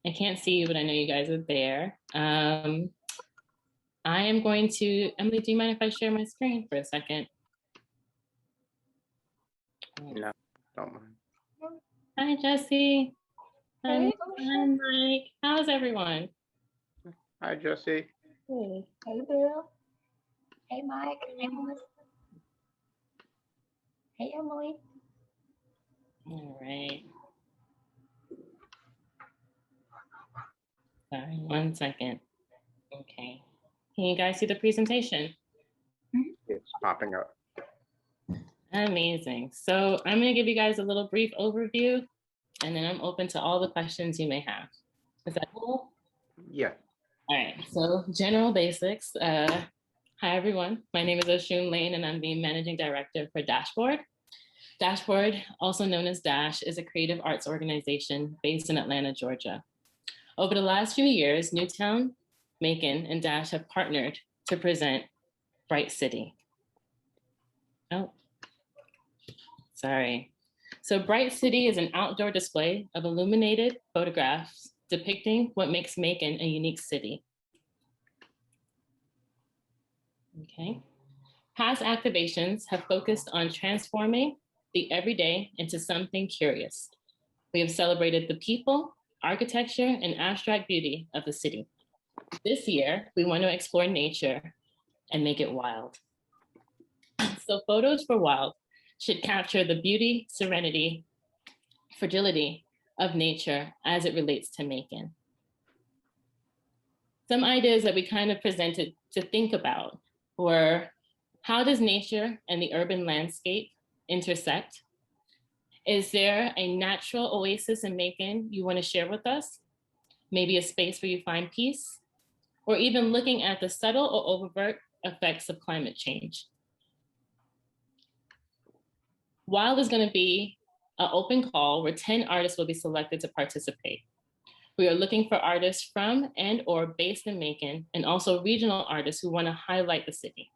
I can't see you, but I know you guys are there. I am going to, Emily, do you mind if I share my screen for a second? No, don't mind. Hi, Jesse. Hey, Hi, Mike. How's everyone? Hi, Jesse. Hey. Hey, Bill. Hey, Mike. Hey, Melissa. Hey, Emily. All right. Sorry, 1 second. Okay. Can you guys see the presentation? It's popping up. Amazing. So I'm going to give you guys a little brief overview, and then I'm open to all the questions you may have. Is that cool? Yeah. All right. So general basics. Hi, everyone. My name is Oshun Layne, and I'm the managing director for Dashboard. Dashboard, also known as Dash, is a creative arts organization based in Atlanta, Georgia. Over the last few years, Newtown, Macon, and Dash have partnered to present Bright City. Oh, sorry. So Bright City is an outdoor display of illuminated photographs depicting what makes Macon a unique city. Okay. Past activations have focused on transforming the everyday into something curious. We have celebrated the people, architecture, and abstract beauty of the city. This year, we want to explore nature and make it wild. So Photos for Wild should capture the beauty, serenity, fragility of nature as it relates to Macon. Some ideas that we kind of presented to think about were, how does nature and the urban landscape intersect? Is there a natural oasis in Macon you want to share with us? Maybe a space where you find peace? Or even looking at the subtle or overt effects of climate change. Wild is going to be an open call where 10 artists will be selected to participate. We are looking for artists from and or based in Macon, and also regional artists who want to highlight the city.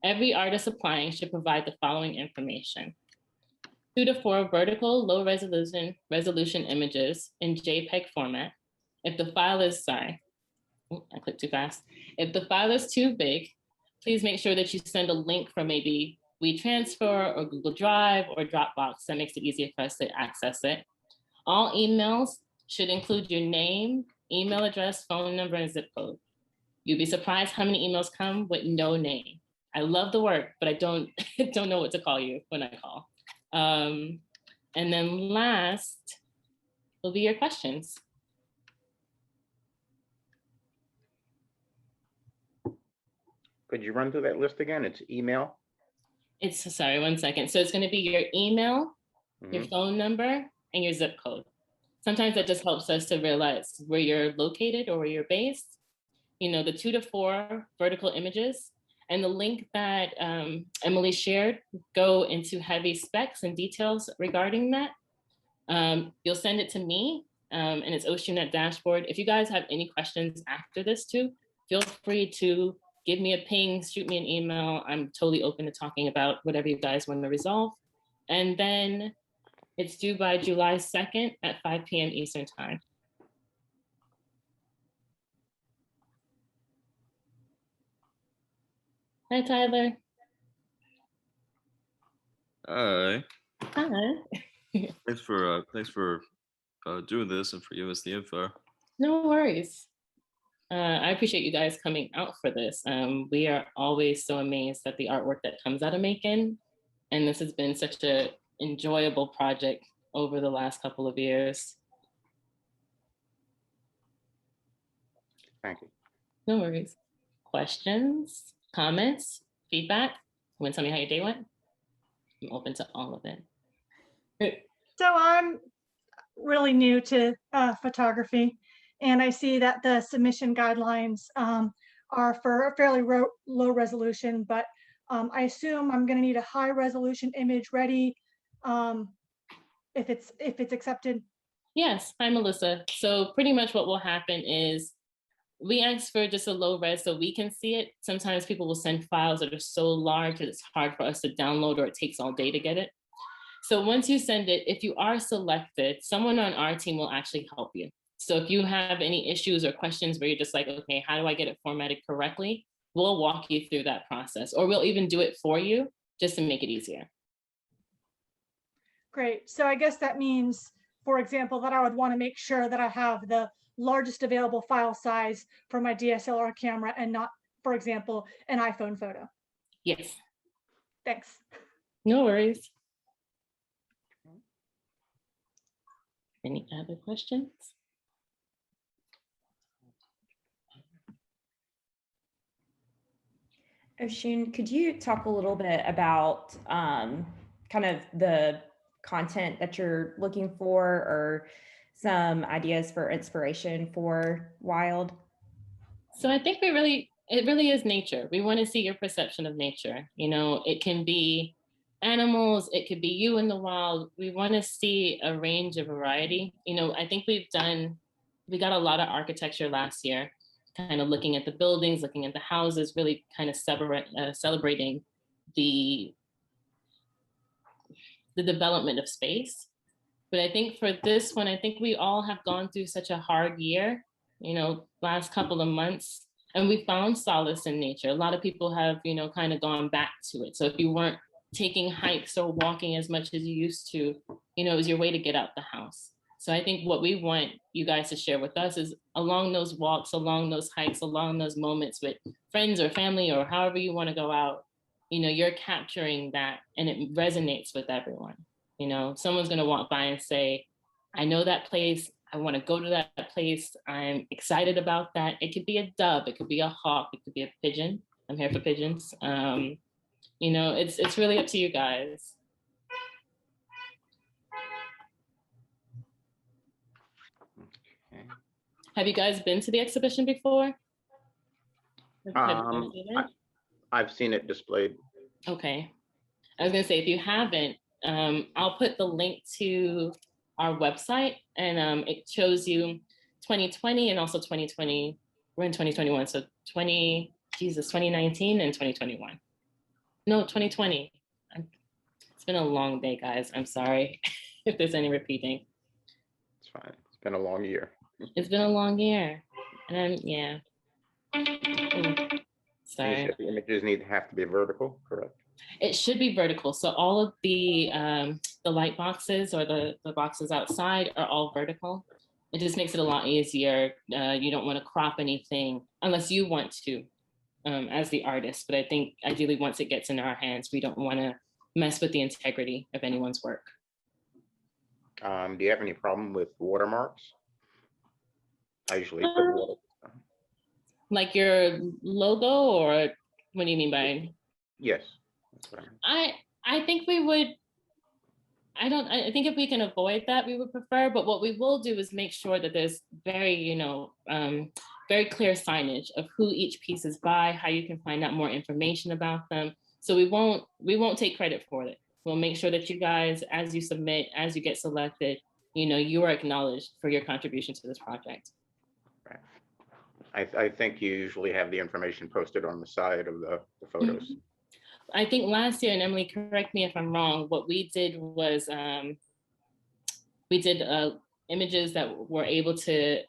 Every artist applying should provide the following information: 2 to 4 vertical low resolution images in JPEG format. If the file is, sorry, I clicked too fast. If the file is too big, please make sure that you send a link from maybe WeTransfer or Google Drive or Dropbox. That makes it easier for us to access it. All emails should include your name, email address, phone number, and zip code. You'd be surprised how many emails come with no name. I love the work, but I don't know what to call you when I call. And then last will be your questions. Could you run through that list again? It's email. It's, sorry, 1 second. So it's going to be your email, your phone number, and your zip code. Sometimes that just helps us to realize where you're located or where you're based. You know, the 2 to 4 vertical images, and the link that Emily shared go into heavy specs and details regarding that. You'll send it to me, and it's Oshun at Dashboard. If you guys have any questions after this too, feel free to give me a ping, shoot me an email. I'm totally open to talking about whatever you guys want to resolve. And then it's due by July 2nd at 5 p.m. Eastern time. Hi, Tyler. Hi. Hi. Thanks for doing this and for giving us the info. No worries. I appreciate you guys coming out for this. We are always so amazed at the artwork that comes out of Macon, and this has been such an enjoyable project over the last couple of years. Thank you. No worries. Questions, comments, feedback? You want to tell me how your day went? I'm open to all of it. So I'm really new to photography, and I see that the submission guidelines are for a fairly low resolution, but I assume I'm going to need a high resolution image ready if it's accepted. Yes. Hi, Melissa. So pretty much what will happen is we ask for just a low res so we can see it. Sometimes people will send files that are so large that it's hard for us to download, or it takes all day to get it. So once you send it, if you are selected, someone on our team will actually help you So if you have any issues or questions where you're just like, okay, how do I get it formatted correctly? We'll walk you through that process, or we'll even do it for you just to make it easier. Great. So I guess that means, for example, that I would want to make sure that I have the largest available file size for my DSLR camera and not, for example, an iPhone photo. Yes. Thanks. No worries. Any other questions? Oshun, could you talk a little bit about kind of the content that you're looking for, or some ideas for inspiration for Wild? So I think it really is nature. We want to see your perception of nature. You know, it can be animals, it could be you in the wild. We want to see a range of variety. You know, I think we got a lot of architecture last year, kind of looking at the buildings, looking at the houses, really kind of celebrating the development of space. But I think for this one, I think we all have gone through such a hard year, you know, last couple of months, and we found solace in nature. A lot of people have, you know, kind of gone back to it. So if you weren't taking hikes or walking as much as you used to, you know, it was your way to get out the house. So I think what we want you guys to share with us is along those walks, along those hikes, along those moments with friends or family or however you want to go out, you know, you're capturing that and it resonates with everyone. You know, someone's going to walk by and say, I know that place. I want to go to that place. I'm excited about that. It could be a dove. It could be a hawk. It could be a pigeon. I'm here for pigeons. You know, it's really up to you guys. Okay. Have you guys been to the exhibition before? I've seen it displayed. Okay. I was going to say, if you haven't, I'll put the link to our website, and it shows you 2020 and also 2020. We're in 2021, so 2019 and 2021. No, 2020. It's been a long day, guys. I'm sorry if there's any repeating. It's fine. It's been a long year. It's been a long year, and yeah. Sorry. You said the images have to be vertical, correct? It should be vertical. So all of the light boxes or the boxes outside are all vertical. It just makes it a lot easier. You don't want to crop anything unless you want to as the artist. But I think ideally once it gets in our hands, we don't want to mess with the integrity of anyone's work. Do you have any problem with watermarks? I usually put water. Like your logo, or what do you mean by? Yes. I think we would. I think if we can avoid that, we would prefer. But what we will do is make sure that there's very, very clear signage of who each piece is by, how you can find out more information about them. So we won't take credit for it. We'll make sure that you guys, as you submit, as you get selected, you are acknowledged for your contribution to this project. Right. I think you usually have the information posted on the side of the photos. Mm-hmm. I think last year, and Emily, correct me if I'm wrong, what we did was we did images that were able to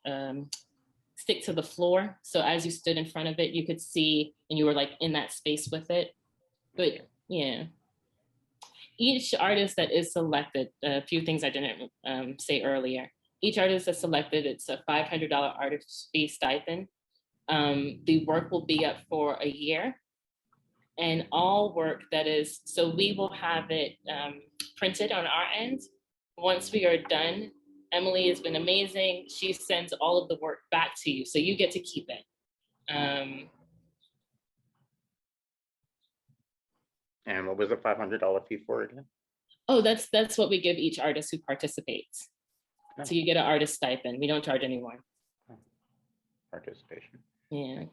stick to the floor. So as you stood in front of it, you could see, and you were like in that space with it. But yeah, each artist that is selected, a few things I didn't say earlier. Each artist that's selected, it's a $500 artist fee stipend. The work will be up for a year. And all work that is, so we will have it printed on our end. Once we are done, Emily has been amazing. She sends all of the work back to you, so you get to keep it. And what was the $500 fee for again? Oh, that's what we give each artist who participates. Oh. So you get an artist stipend. We don't charge anyone. Participation. Yeah.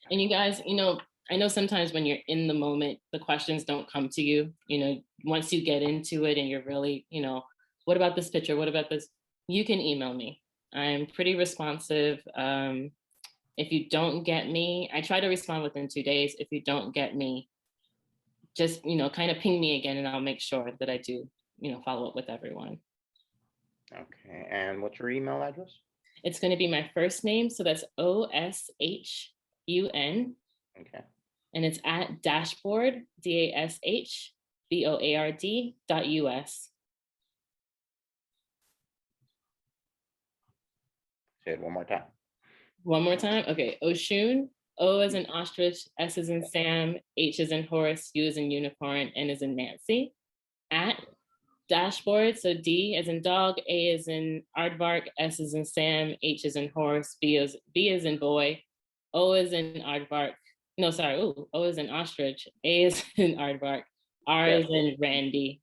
And you guys, I know sometimes when you're in the moment, the questions don't come to you. Once you get into it and you're really, what about this picture? What about this? You can email me. I'm pretty responsive. If you don't get me, I try to respond within 2 days. If you don't get me, just, kind of ping me again and I'll make sure that I do follow up with everyone. Okay, and what's your email address? It's going to be my first name, so that's OSHUN, Okay, and it's at dashboard DASHBOARD.US. say it one more time. One more time. Okay, Oshun, O as in ostrich, S as in Sam, H as in horse, U as in unicorn, N as in Nancy. At dashboard, so D as in dog, A as in aardvark, S as in Sam, H as in horse, B as in boy, O as in aardvark. No, sorry. Ooh, O is in ostrich, A is in aardvark, R is in Randy.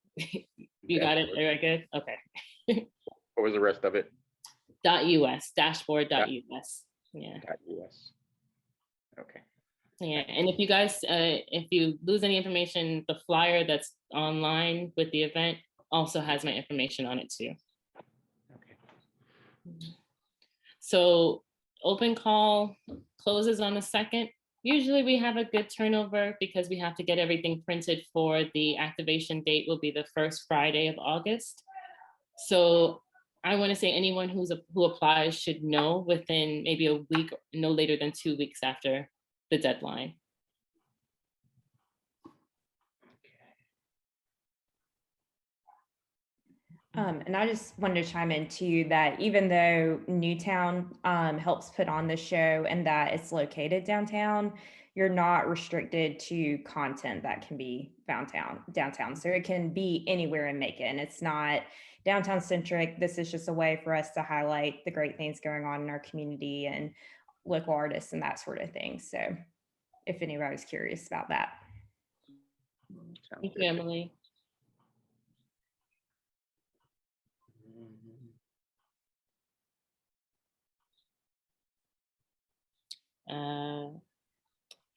You got it? Very good. Okay. What was the rest of it? .us, dashboard.us. Yeah. .us. Okay. Yeah. And if you guys, if you lose any information, the flyer that's online with the event also has my information on it too. Okay. So open call closes on the 2nd. Usually we have a good turnover because we have to get everything printed for the activation date will be the first Friday of August. So I want to say anyone who applies should know within maybe a week, no later than 2 weeks after the deadline. And I just wanted to chime in too that even though Newtown helps put on the show and that it's located downtown, you're not restricted to content that can be found downtown. So it can be anywhere in Macon. It's not downtown centric. This is just a way for us to highlight the great things going on in our community and local artists and that sort of thing. So if anybody's curious about that. Thank you, Emily.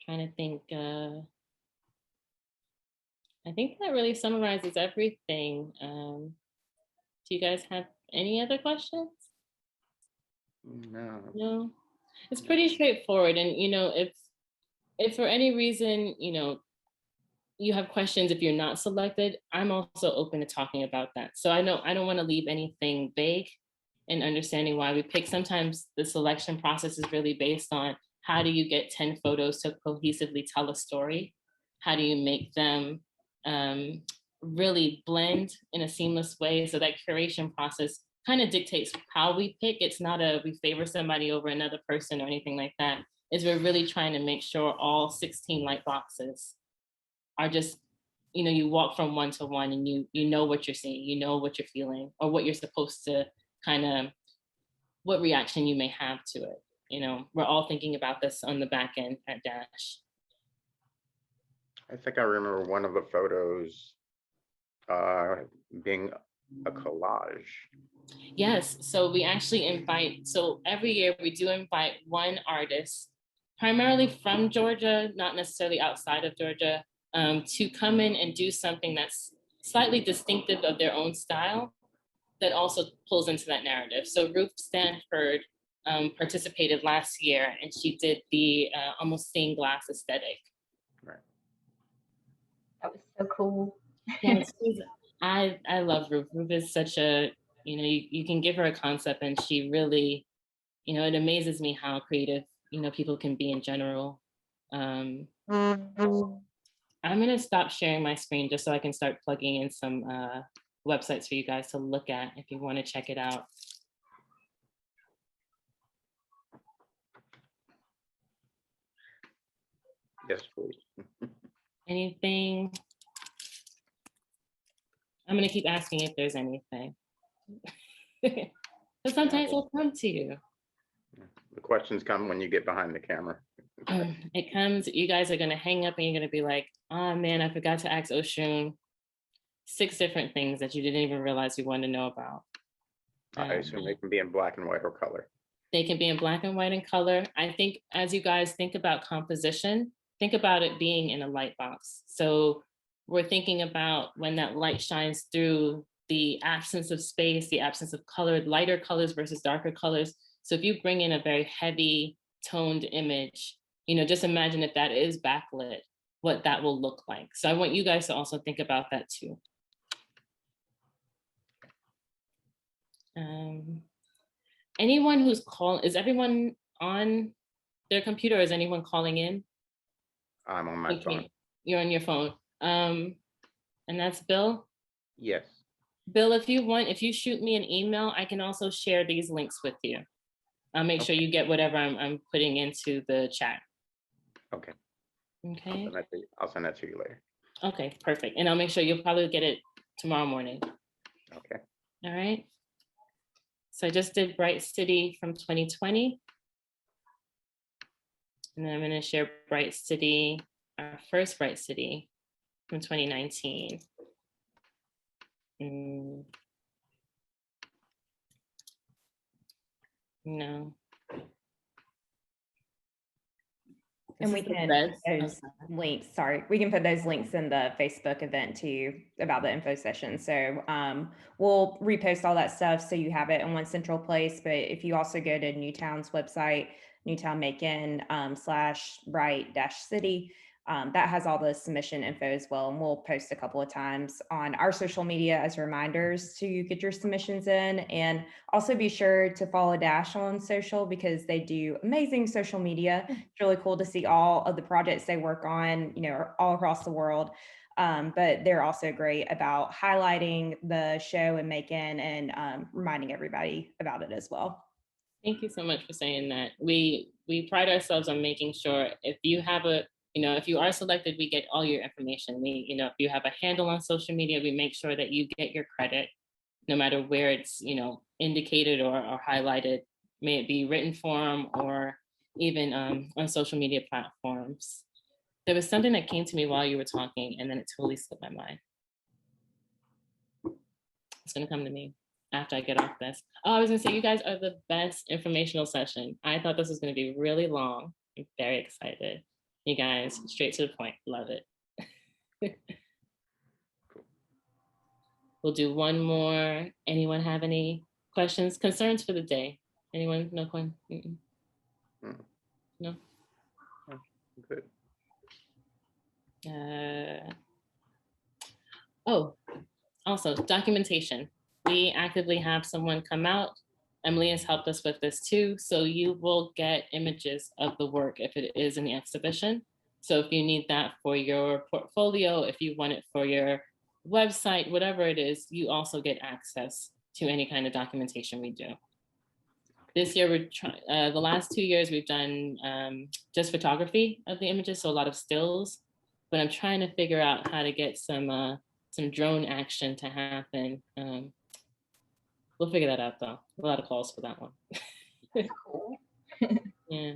Trying to think. I think that really summarizes everything. Do you guys have any other questions? No. No, it's pretty straightforward. And if for any reason you have questions, if you're not selected, I'm also open to talking about that. So I don't want to leave anything vague in understanding why we pick. Sometimes the selection process is really based on how do you get 10 photos to cohesively tell a story? How do you make them really blend in a seamless way? So that curation process kind of dictates how we pick. It's not we favor somebody over another person or anything like that. Is we're really trying to make sure all 16 light boxes are just, you walk from one to one and you know what you're seeing, you know what you're feeling, or what you're supposed to what reaction you may have to it. We're all thinking about this on the back end at Dash. I think I remember one of the photos being a collage. Yes, so we actually invite, so every year we do invite one artist, primarily from Georgia, not necessarily outside of Georgia, to come in and do something that's slightly distinctive of their own style that also pulls into that narrative. So Ruth Stanford participated last year and she did the almost stained glass aesthetic. Right. That was so cool. Yes, I love Ruth. Ruth is such a, you can give her a concept and she really, it amazes me how creative, people can be in general. I'm gonna stop sharing my screen just so I can start plugging in some websites for you guys to look at if you want to check it out. Yes, please. Anything? I'm gonna keep asking if there's anything. But sometimes it'll come to you. The questions come when you get behind the camera. It comes, you guys are gonna hang up and you're gonna be like, oh man, I forgot to ask Oshun 6 different things that you didn't even realize you wanted to know about. I assume they can be in black and white or color. They can be in black and white and color. I think as you guys think about composition, think about it being in a light box. So we're thinking about when that light shines through, the absence of space, the absence of color, lighter colors versus darker colors. So if you bring in a very heavy toned image, just imagine if that is backlit, what that will look like. So I want you guys to also think about that too. anyone who's calling, is everyone on their computer or is anyone calling in? I'm on my phone. You're on your phone. And that's Bill? Yes. Bill, if you shoot me an email, I can also share these links with you. I'll make sure you get whatever I'm putting into the chat. Okay. Okay. I'll send that to you later. Okay, perfect. And I'll make sure you'll probably get it tomorrow morning. Okay. All right. So I just did Bright City from 2020. And then I'm going to share Bright City, our first Bright City from 2019. No. And we can put those links, we can put those links in the Facebook event too about the info session. So we'll repost all that stuff so you have it in one central place. But if you also go to Newtown's website, Newtown Macon /bright-city, that has all the submission info as well. And we'll post a couple of times on our social media as reminders to get your submissions in. And also be sure to follow Dash on social because they do amazing social media. It's really cool to see all of the projects they work on, all across the world. But they're also great about highlighting the show in Macon and reminding everybody about it as well. Thank you so much for saying that. We pride ourselves on making sure if you have if you are selected, we get all your information. If you have a handle on social media, we make sure that you get your credit, no matter where it's, indicated or highlighted, may it be written form or even on social media platforms. There was something that came to me while you were talking, and then it totally slipped my mind. It's going to come to me after I get off this. Oh, I was going to say, you guys are the best informational session. I thought this was going to be really long. I'm very excited. You guys, straight to the point. Love it. We'll do one more. Anyone have any questions, concerns for the day? Anyone? No one? No? Good. Also documentation. We actively have someone come out. Emily has helped us with this too. So you will get images of the work if it is in the exhibition. So if you need that for your portfolio, if you want it for your website, whatever it is, you also get access to any kind of documentation we do. This year, we're trying, the last 2 years, we've done just photography of the images, so a lot of stills, but I'm trying to figure out how to get some drone action to happen. We'll figure that out though. A lot of calls for that one. Cool. Yeah.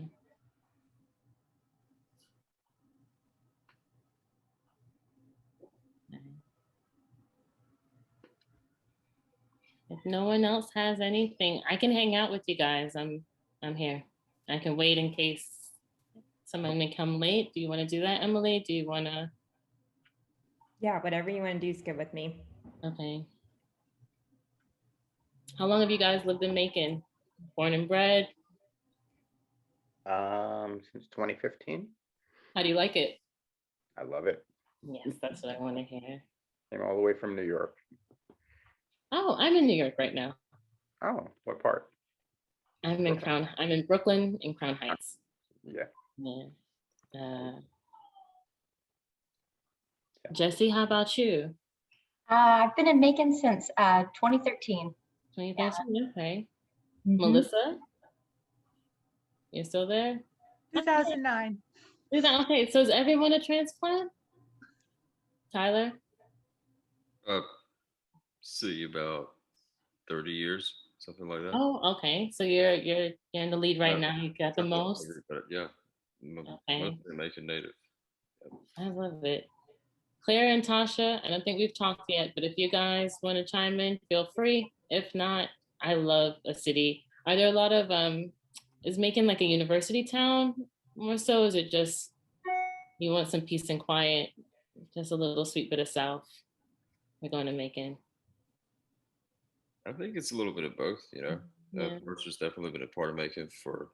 If no one else has anything, I can hang out with you guys. I'm here. I can wait in case someone may come late. Do you want to do that, Emily? Do you want to? Yeah, whatever you want to do is good with me. Okay. How long have you guys lived in Macon? Born and bred? Since 2015. How do you like it? I love it. Yes, that's what I want to hear. Came all the way from New York. Oh, I'm in New York right now. Oh, what part? I'm in Brooklyn in Crown Heights. Yeah. Jesse, how about you? I've been in Macon since 2013. 2013, okay. Mhm. Melissa? You're still there? 2009. Okay, so is everyone a transplant? Tyler? See, about 30 years, something like that. Oh, okay. So you're in the lead right now. You got the most. Yeah. Okay. Mostly Macon native. I love it. Claire and Tasha, I don't think we've talked yet, but if you guys want to chime in, feel free. If not, I love a city. Are there a lot of is Macon like a university town more so? Is it just you want some peace and quiet, just a little sweet bit of South? We're going to Macon. I think it's a little bit of both, Yeah. Mercer's definitely been a part of Macon for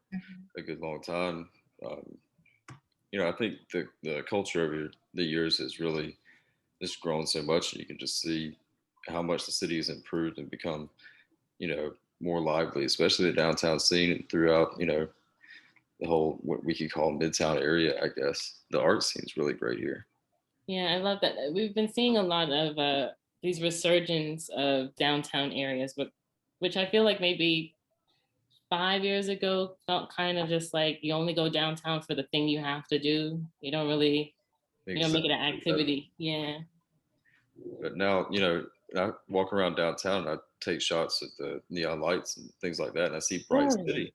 a good long time. I think the culture over the years has really just grown so much, and you can just see how much the city has improved and become, more lively, especially the downtown scene and throughout, you know, the whole, what we could call Midtown area, I guess. The art scene's really great here. Yeah, I love that. We've been seeing a lot of these resurgence of downtown areas, but which I feel like maybe 5 years ago felt kind of just like you only go downtown for the thing you have to do. You don't really, make it an activity. Yeah. But now, you know, I walk around downtown and I take shots at the neon lights and things like that, and I see bright city.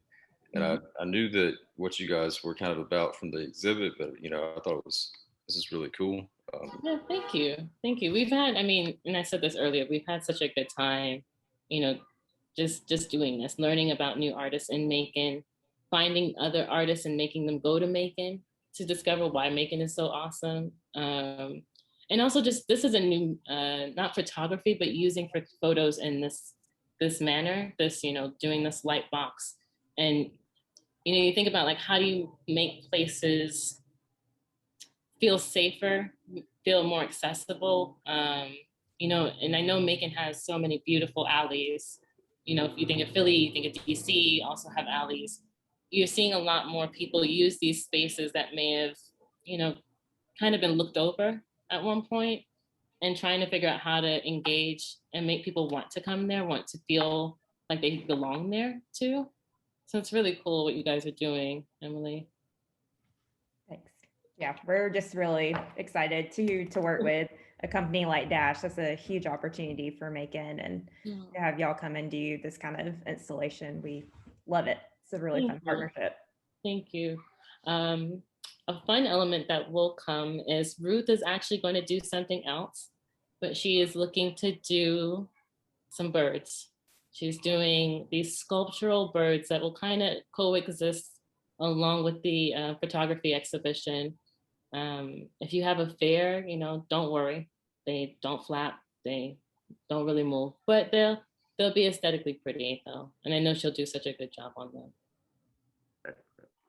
And I knew that what you guys were kind of about from the exhibit, but you know, I thought this is really cool. Yeah, thank you. Thank you. We've had, I mean, and I said this earlier, we've had such a good time, you know, just doing this, learning about new artists in Macon, finding other artists and making them go to Macon to discover why Macon is so awesome. And also just, this is a new, not photography, but using for photos in this manner, this, doing this light box. And, you think about like, how do you make places feel safer, feel more accessible? And I know Macon has so many beautiful alleys. If you think of Philly, you think of DC, also have alleys. You're seeing a lot more people use these spaces that may have, kind of been looked over at one point, and trying to figure out how to engage and make people want to come there, want to feel like they belong there too. So it's really cool what you guys are doing, Emily. Thanks. Yeah, we're just really excited to work with a company like Dash. That's a huge opportunity for Macon, and to have y'all come and do this kind of installation. We love it. It's a really fun partnership. Thank you. A fun element that will come is Ruth is actually going to do something else, but she is looking to do some birds. She's doing these sculptural birds that will kind of coexist along with the photography exhibition. If you have a fair, don't worry. They don't flap. They don't really move, but they'll be aesthetically pretty though. And I know she'll do such a good job on them.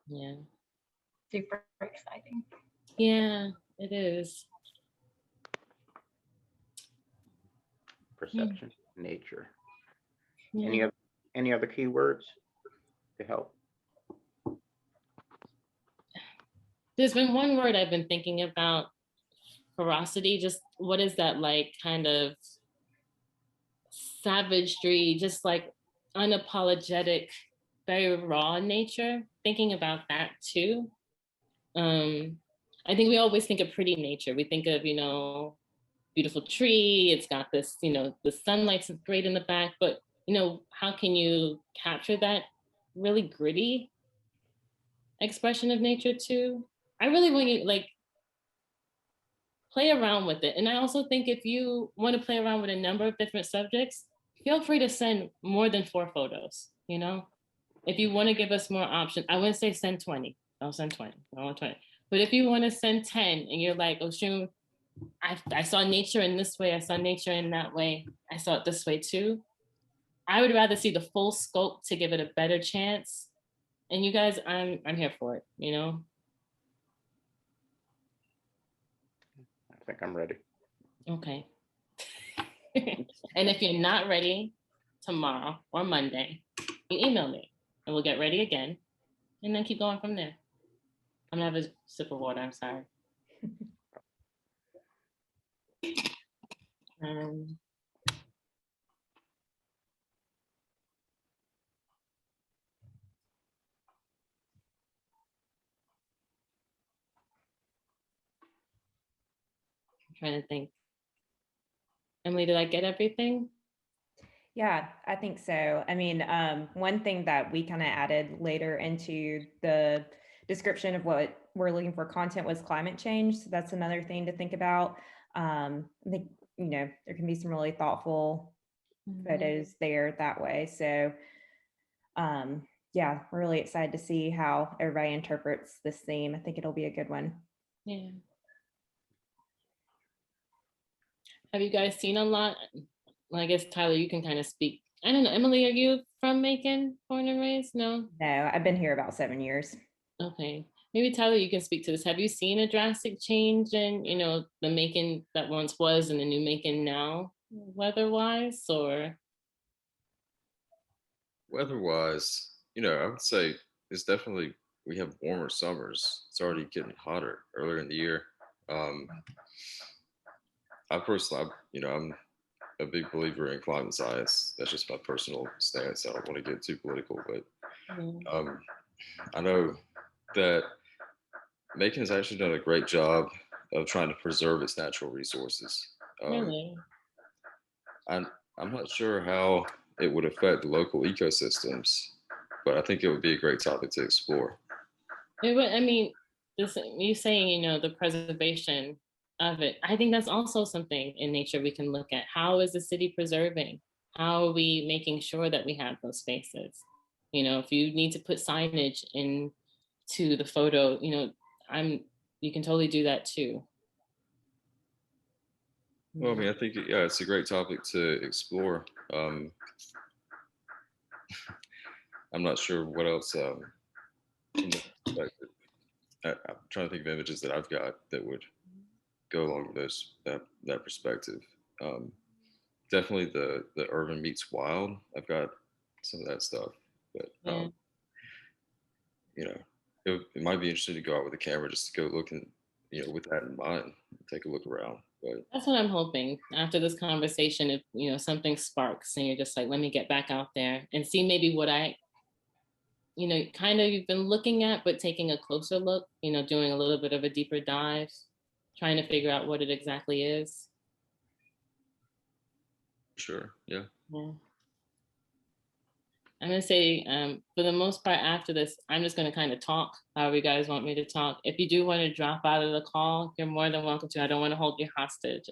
Yeah. Super exciting. Yeah, it is. Perception, nature. Yeah. Any other keywords to help? There's been one word I've been thinking about, ferocity. Just what is that like, kind of savagery, just like unapologetic, very raw nature. Thinking about that too. I think we always think of pretty nature. We think of, beautiful tree. It's got this, the sunlight's great in the back, but how can you capture that really gritty expression of nature too? I really want you like play around with it. And I also think if you want to play around with a number of different subjects, feel free to send more than 4 photos, If you want to give us more options, I wouldn't say send 20. Don't send 20. I want 20. But if you want to send 10 and you're like, Oshun, I saw nature in this way, I saw nature in that way, I saw it this way too. I would rather see the full scope to give it a better chance. And you guys, I'm here for it, I think I'm ready. Okay. And if you're not ready tomorrow or Monday, you email me and we'll get ready again and then keep going from there. I'm gonna have a sip of water, I'm sorry. I'm trying to think. Emily, did I get everything? Yeah, I think so. I mean, one thing that we kind of added later into the description of what we're looking for content was climate change. So that's another thing to think about. I think, there can be some really thoughtful photos there that way. So yeah, we're really excited to see how everybody interprets this theme. I think it'll be a good one. Yeah. Have you guys seen a lot? Well, I guess Tyler, you can kind of speak. I don't know. Emily, are you from Macon, born and raised? No? No, I've been here about 7 years. Okay. Maybe Tyler, you can speak to this. Have you seen a drastic change in, the Macon that once was and the new Macon now, weather-wise, or? Weather-wise, I would say it's definitely we have warmer summers. It's already getting hotter earlier in the year. Um, I personally, I'm a big believer in climate science. That's just my personal stance. I don't want to get too political, but um, I know that Macon has actually done a great job of trying to preserve its natural resources. Really? I'm not sure how it would affect the local ecosystems, but I think it would be a great topic to explore. It would, I mean, you saying, the preservation of it, I think that's also something in nature we can look at. How is the city preserving? How are we making sure that we have those spaces? If you need to put signage into the photo, you can totally do that too. Well, I mean, I think, yeah, it's a great topic to explore. I'm not sure what else from the perspective. I'm trying to think of images that I've got that would go along with that perspective. Definitely the urban meets wild. I've got some of that stuff, but Yeah. it might be interesting to go out with a camera just to go look and with that in mind, take a look around. But That's what I'm hoping after this conversation. If something sparks and you're just like, let me get back out there and see maybe what I kind of you've been looking at, but taking a closer look, doing a little bit of a deeper dive, trying to figure out what it exactly is. sure, yeah. Yeah. I'm going to say, for the most part, after this, I'm just going to kind of talk however you guys want me to talk. If you do want to drop out of the call, you're more than welcome to. I don't want to hold you hostage.